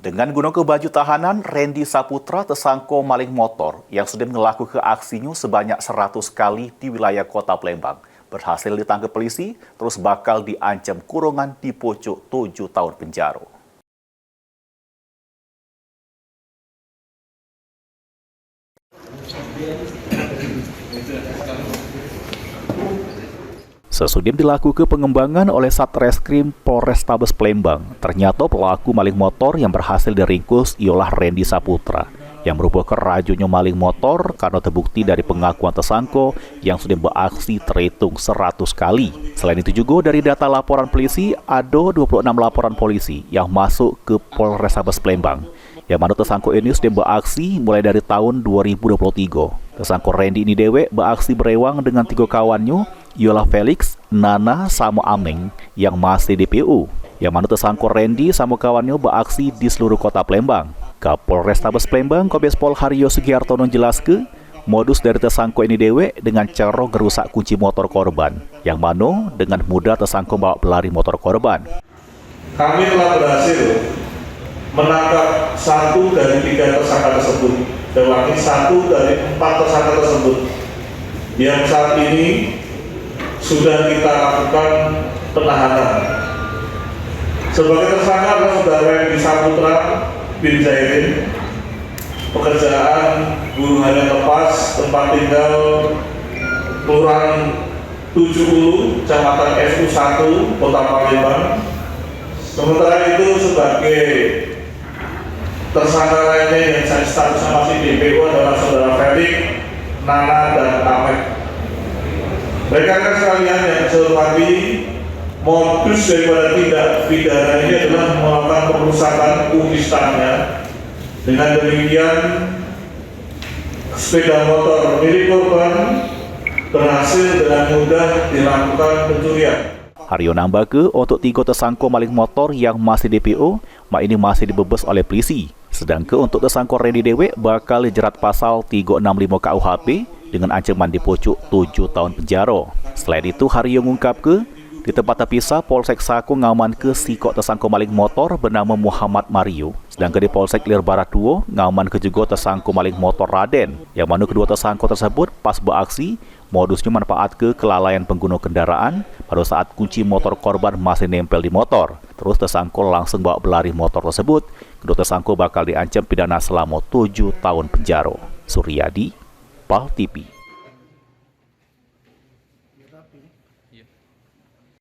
Dengan gunung ke baju tahanan, Randy Saputra tersangka maling motor yang sudah melakukan aksinya sebanyak 100 kali di wilayah kota Palembang. Berhasil ditangkap polisi, terus bakal diancam kurungan di pojok 7 tahun penjara. Sesudah dilakukan pengembangan oleh Satreskrim Polrestabes Palembang, ternyata pelaku maling motor yang berhasil diringkus ialah Randy Saputra, yang merupakan rajunnya maling motor karena terbukti dari pengakuan tersangka yang sudah beraksi terhitung 100 kali. Selain itu juga dari data laporan polisi, ada 26 laporan polisi yang masuk ke Polrestabes Palembang, yang mana tersangka ini sudah beraksi mulai dari tahun 2023. Tersangka Randy ini dewek beraksi berewang dengan 3 kawannya, ialah Felix, Nana, sama Ameng yang masih DPO. Yang mana tersangka Randy sama kawannya beraksi di seluruh kota Palembang. Kapolrestabes Palembang Kombes Pol Haryo Sugiartono jelaskan, modus dari tersangka ini dewek dengan cara gerusak kunci motor korban, yang mana dengan mudah tersangka bawa pelari motor korban. Kami telah berhasil menangkap 1 dari 3 tersangka tersebut, dan 1 dari 4 tersangka tersebut yang saat ini sudah kita lakukan penahanan. Sebagai tersangka adalah saudara Randy Saputra bin Zairin, pekerjaan buruh harian lepas, tempat tinggal Kelurahan 70, Kecamatan FU1, Kota Palembang. Sementara itu sebagai tersangka lainnya yang saya statusnya masih DPO adalah saudara Felix, Nana, dan Amek. Rekan-rekan sekalian yang saya hormati, modus daripada tindak pidana ini adalah melakukan perusakan kunci stangnya. Dengan demikian, sepeda motor milik korban berhasil dengan mudah dilakukan pencurian. Haryo nambah ke untuk 3 tersangka maling motor yang masih DPO, ini masih dibebas oleh polisi. Sedangkan untuk tersangka Randy dewek bakal dijerat pasal 365 KUHP dengan ancaman di pojok 7 tahun penjara. Selain itu, Haryo mengungkap ke di tempat terpisah Polsek Sako ngaman ke sikok tersangka maling motor bernama Muhammad Mario. Sedangkan di Polsek Lir Barat 2 ngaman ke juga tersangka maling motor Raden, yang mana kedua tersangka tersebut pas beraksi modusnya manfaat ke kelalaian pengguna kendaraan pada saat kunci motor korban masih nempel di motor. Terus tersangka langsung bawa berlari motor tersebut. Kedua tersangka bakal diancam pidana selama 7 tahun penjara. Suryadi, PAL TV.